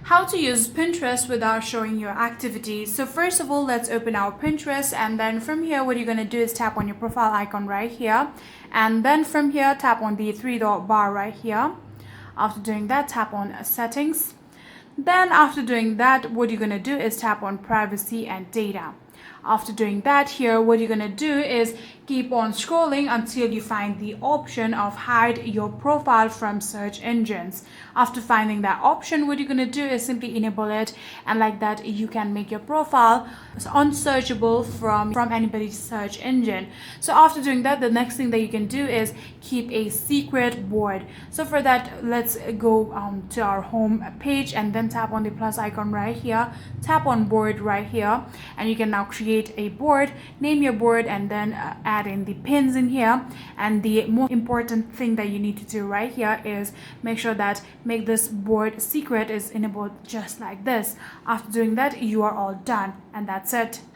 How to use Pinterest without showing your activity. So first of all, let's open our Pinterest, and then from here what you're going to do is tap on your profile icon right here, and then from here tap on the three dot bar right here. After doing that, tap on settings. Then after doing that, what you're going to do is tap on privacy and data. After doing that, here what you're going to do is keep on scrolling until you find the option of hide your profile from search engines. After finding that option, what you're going to do is simply enable it, and like that you can make your profile unsearchable from anybody's search engine. So after doing that, the next thing that you can do is keep a secret board. So for that, let's go to our home page and then tap on the plus icon right here, tap on board right here, and you can now create a board, name your board, and then add in the pins in here. And the more important thing that you need to do right here is make sure that make this board secret is enabled just like this. After doing that, you are all done, and that's it.